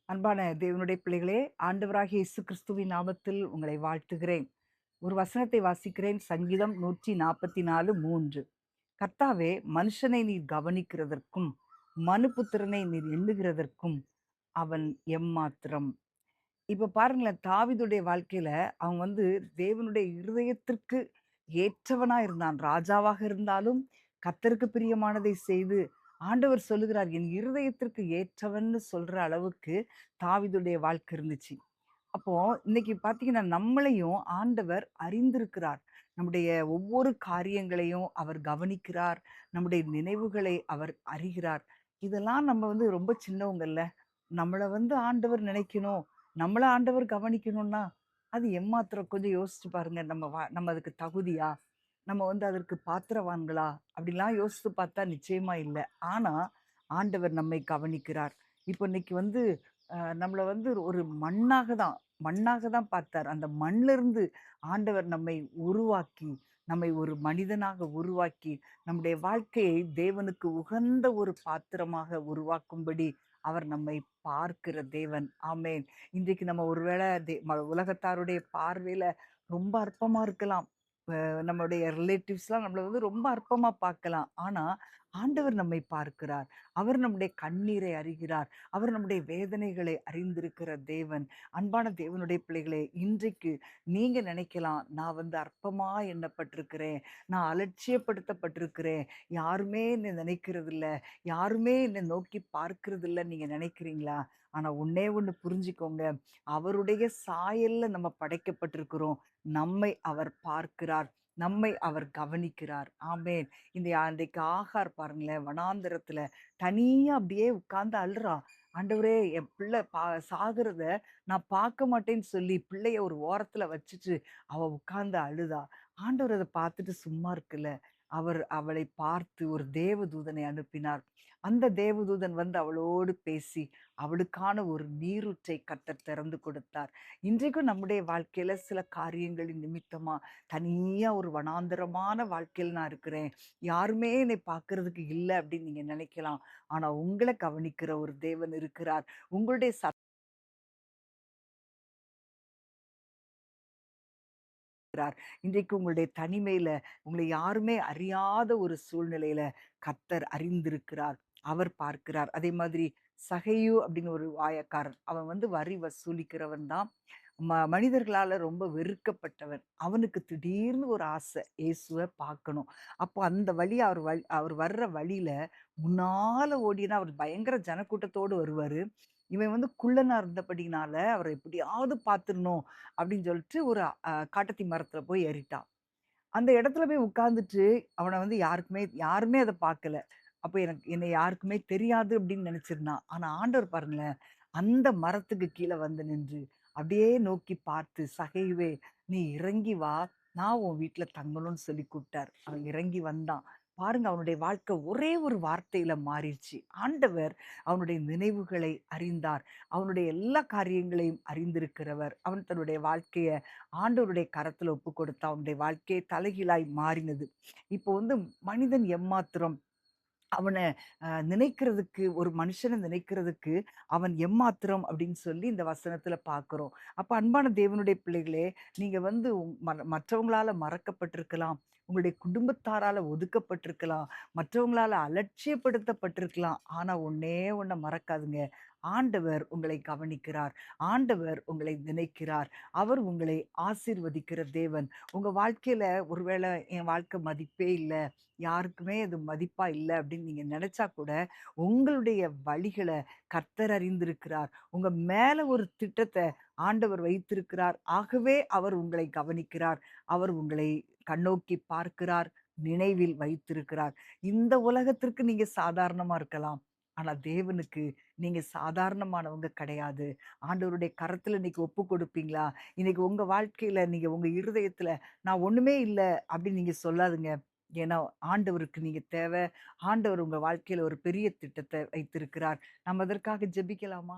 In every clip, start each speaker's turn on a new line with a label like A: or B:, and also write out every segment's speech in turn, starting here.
A: அன்பான தேவனுடைய பிள்ளைகளே, ஆண்டவராகிய இயேசு கிறிஸ்துவின் நாமத்தில் உங்களை வாழ்த்துகிறேன். ஒரு வசனத்தை வாசிக்கிறேன். சங்கீதம் 144:3. கர்த்தாவே, மனுஷனை நீர் கவனிக்கிறதற்கும் மனுபுத்திரனை நீர் எண்ணுகிறதற்கும் அவன் எம்மாத்திரம். இப்ப பாருங்களேன், தாவீதுடைய வாழ்க்கையில அவன் தேவனுடைய இருதயத்திற்கு ஏற்றவனா இருந்தான். ராஜாவாக இருந்தாலும் கர்த்தருக்கு பிரியமானதை செய்து ஆண்டவர் சொல்லுகிறார், என் இருதயத்திற்கு ஏற்றவன்னு சொல்ற அளவுக்கு தாவீதுடைய வாழ்க்கை இருந்துச்சு. அப்போ இன்னைக்கு பார்த்தீங்கன்னா, நம்மளையும் ஆண்டவர் அறிந்திருக்கிறார். நம்முடைய ஒவ்வொரு காரியங்களையும் அவர் கவனிக்கிறார். நம்முடைய நினைவுகளை அவர் அறிகிறார். இதெல்லாம் நம்ம ரொம்ப சின்னவங்கல்ல. நம்மள ஆண்டவர் நினைக்கணும். நம்மள ஆண்டவர் கவனிக்கணும்னா, அது எம்மாத்திரம் கொஞ்சம் யோசிச்சு பாருங்க. நம்ம அதுக்கு தகுதியா? நம்ம அதற்கு பாத்திரவான்களா? அப்படிலாம் யோசித்து பார்த்தா நிச்சயமா இல்ல. ஆனா, ஆண்டவர் நம்மை கவனிக்கிறார். இப்போ இன்னைக்கு நம்மள ஒரு மண்ணாக தான் பார்த்தார். அந்த மண்ணிலிருந்து ஆண்டவர் நம்மை உருவாக்கி, நம்மை ஒரு மனிதனாக உருவாக்கி, நம்முடைய வாழ்க்கையை தேவனுக்கு உகந்த ஒரு பாத்திரமாக உருவாக்கும்படி அவர் நம்மை பார்க்கிற தேவன். ஆமென். இன்றைக்கு நம்ம ஒருவேளை உலகத்தாருடைய பார்வையில ரொம்ப அற்பமா இருக்கலாம். நம்மளுடைய ரிலேட்டிவ்ஸ்லாம் நம்மள ரொம்ப அற்பமா பார்க்கலாம். ஆனா, ஆண்டவர் நம்மை பார்க்கிறார். அவர் நம்முடைய கண்ணீரை அறிகிறார். அவர் நம்முடைய வேதனைகளை அறிந்திருக்கிற தேவன். அன்பான தேவனுடைய பிள்ளைகளே, இன்றைக்கு நீங்க நினைக்கலாம், நான் அற்பமா எண்ணப்பட்டிருக்கிறேன். நான் அலட்சியப்படுத்தப்பட்டிருக்கிறேன். யாருமே என்ன நினைக்கிறதில்ல. யாருமே என்ன நோக்கி பார்க்கிறதில்லன்னு நீங்க நினைக்கிறீங்களா? ஆனா ஒண்ணே ஒண்ணு புரிஞ்சுக்கோங்க. அவருடைய சாயல்ல நம்ம படைக்கப்பட்டிருக்கிறோம். நம்மை அவர் பார்க்கிறார். நம்மை அவர் கவனிக்கிறார். ஆமென். அன்றைக்கு ஆகார் பாருங்களேன், வனாந்திரத்துல தனியா அப்படியே உட்கார்ந்து அழுறா. ஆண்டவரே, என் பிள்ளை சாகுறத நான் பார்க்க மாட்டேன்னு சொல்லி பிள்ளைய ஒரு ஓரத்துல வச்சுட்டு அவ உட்கார்ந்து அழுதா. ஆண்டவர் அத பார்த்துட்டு சும்மா இருக்கல. அவர் அவளை பார்த்து ஒரு தேவதூதனை அனுப்பினார். அந்த தேவதூதன் அவளோடு பேசி அவளுக்கான ஒரு நீரூற்றை கர்த்தர் திறந்து கொடுத்தார். இன்றைக்கும் நம்முடைய வாழ்க்கையில சில காரியங்களின் நிமித்தமா தனியா ஒரு வனாந்தரமான வாழ்க்கையில நான் இருக்கிறேன். யாருமே என்னை பார்க்கறதுக்கு இல்ல அப்படின்னு நீங்க நினைக்கலாம். ஆனா உங்கள கவனிக்கிற ஒரு தேவன் இருக்கிறார். உங்களுடைய இன்றைக்கு உங்களுடைய தனிமையில உங்களை யாருமே அறியாத ஒரு சூழ்நிலையில கர்த்தர் அறிந்திருக்கிறார். அவர் பார்க்கிறார். அதே மாதிரி சகையு அப்படின்னு ஒரு ஆயக்காரன். அவன் வரி வசூலிக்கிறவன் தான். மனிதர்களால ரொம்ப வெறுக்கப்பட்டவன். அவனுக்கு திடீர்னு ஒரு ஆசை, இயேசுவ பார்க்கணும். அப்போ அந்த வழி அவர் வர்ற வழியில முன்னால ஓடினா அவர் பயங்கர ஜனக்கூட்டத்தோடு வருவாரு. இவன் குள்ளனா இருந்தபடினால அவர எப்படியாவது பார்த்துடணும் அப்படின்னு சொல்லிட்டு ஒரு காட்டத்தி மரத்துல போய் ஏறிட்டான். அந்த இடத்துல போய் உட்கார்ந்துட்டு அவன யாருமே அத பார்க்கல. அப்ப என்னை யாருக்குமே தெரியாது அப்படின்னு நினைச்சிருந்தான். ஆனா ஆண்டவர் பாருங்களேன், அந்த மரத்துக்கு கீழ வந்து நின்று அப்படியே நோக்கி பார்த்து, "சகையுவே, நீ இறங்கி வா. நான் உன் வீட்ல தங்கணும்னு" சொல்லி கூப்பிட்டார். அவன் இறங்கி வந்தான். பாருங்க, அவனுடைய வாழ்க்கை ஒரே ஒரு வார்த்தையில மாறிருச்சு. ஆண்டவர் அவனுடைய நினைவுகளை அறிந்தார். அவனுடைய எல்லா காரியங்களையும் அறிந்திருக்கிறவர். அவன் தன்னுடைய வாழ்க்கைய ஆண்டவருடைய கரத்துல ஒப்புக் கொடுத்தான். அவனுடைய வாழ்க்கையே தலைகீழாய் மாறினது. இப்போ மனிதன் எம்மாத்திரம் அவன நினைக்கிறதுக்கு, ஒரு மனுஷன நினைக்கிறதுக்கு அவன் எம்மாத்திரம் அப்படின்னு சொல்லி இந்த வசனத்துல பார்க்கிறோம். அப்ப அன்பான தேவனுடைய பிள்ளைகளே, நீங்க மற்றவங்களால மறக்கப்பட்டிருக்கலாம். உங்களுடைய குடும்பத்தாரால ஒதுக்கப்பட்டிருக்கலாம். மற்றவங்களால அலட்சியப்படுத்தப்பட்டிருக்கலாம். ஆனா ஒண்ணே ஒண்ண மறக்காதுங்க. ஆண்டவர் உங்களை கவனிக்கிறார். ஆண்டவர் உங்களை நினைக்கிறார். அவர் உங்களை ஆசீர்வதிக்கிற தேவன். உங்க வாழ்க்கையில ஒருவேளை என் வாழ்க்கை மதிப்பே இல்ல, யாருக்குமே அது மதிப்பா இல்ல அப்படின்னு நீங்க நினைச்சா கூட, உங்களுடைய வழிகள கர்த்தர் அறிந்திருக்கிறார். உங்க மேல ஒரு திட்டத்த ஆண்டவர் வைத்திருக்கிறார். ஆகவே அவர் உங்களை கவனிக்கிறார். அவர் உங்களை கண்ணோக்கி பார்க்கிறார். நினைவில் வைத்திருக்கிறார். இந்த உலகத்திற்கு நீங்க சாதாரணமா இருக்கலாம். ஆனா தேவனுக்கு நீங்க சாதாரணமானவங்க கிடையாது. ஆண்டவருடைய கரத்துல இன்னைக்கு ஒப்பு கொடுப்பீங்களா? இன்னைக்கு உங்க வாழ்க்கையில நீங்க உங்க இருதயத்துல நான் ஒண்ணுமே இல்ல அப்படின்னு நீங்க சொல்லாதுங்க. ஏன்னா, ஆண்டவருக்கு நீங்க தேவை. ஆண்டவர் உங்க வாழ்க்கையில ஒரு பெரிய திட்டத்த வைத்திருக்கிறார். நம்ம அதற்காக ஜெபிக்கலாமா?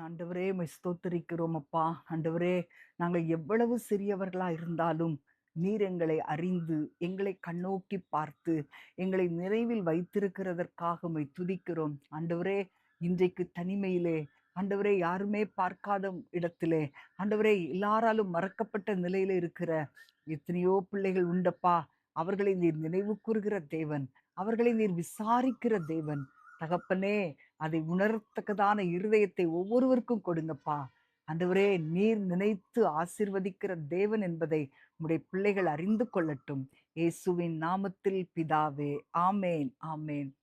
A: ஆண்டவரே, உம்மை ஸ்தோத்திரிக்கிறோம் அப்பா. ஆண்டவரே, நாங்க எவ்வளவு சிறியவர்களா இருந்தாலும், நீர் எங்களை அறிந்து, எங்களை கண்ணோக்கி பார்த்து, எங்களை நினைவில் வைத்திருக்கிறதற்காக உம்மை துதிக்கிறோம். ஆண்டவரே, இன்றைக்கு தனிமையிலே ஆண்டவரே, யாருமே பார்க்காத இடத்திலே, ஆண்டவரே, எல்லாராலும் மறக்கப்பட்ட நிலையில இருக்கிற எத்தனையோ பிள்ளைகள் உண்டப்பா. அவர்களை நீர் நினைவு கூறுகிற தேவன். அவர்களை நீர் விசாரிக்கிற தேவன். தகப்பனே, அதை உணரத்தக்கதான இருதயத்தை ஒவ்வொருவருக்கும் கொடுங்கப்பா. ஆண்டவரே, நீர் நினைத்து ஆசீர்வதிக்கிற தேவன் என்பதை உம்முடைய பிள்ளைகள் அறிந்து கொள்ளட்டும். இயேசுவின் நாமத்தில் பிதாவே. ஆமென், ஆமென்.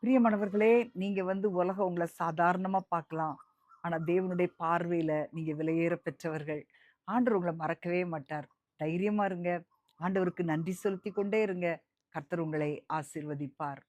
A: பிரியமானவர்களே, நீங்க உலகம் உங்கள சாதாரணமா பார்க்கலாம். ஆனா தேவனுடைய பார்வையில நீங்க விலையேற பெற்றவர்கள். ஆண்டவர் உங்கள மறக்கவே மாட்டார். தைரியமா இருங்க. ஆண்டவருக்கு நன்றி செலுத்திக் கொண்டே இருங்க. கர்த்தர் உங்களை ஆசீர்வதிப்பார்.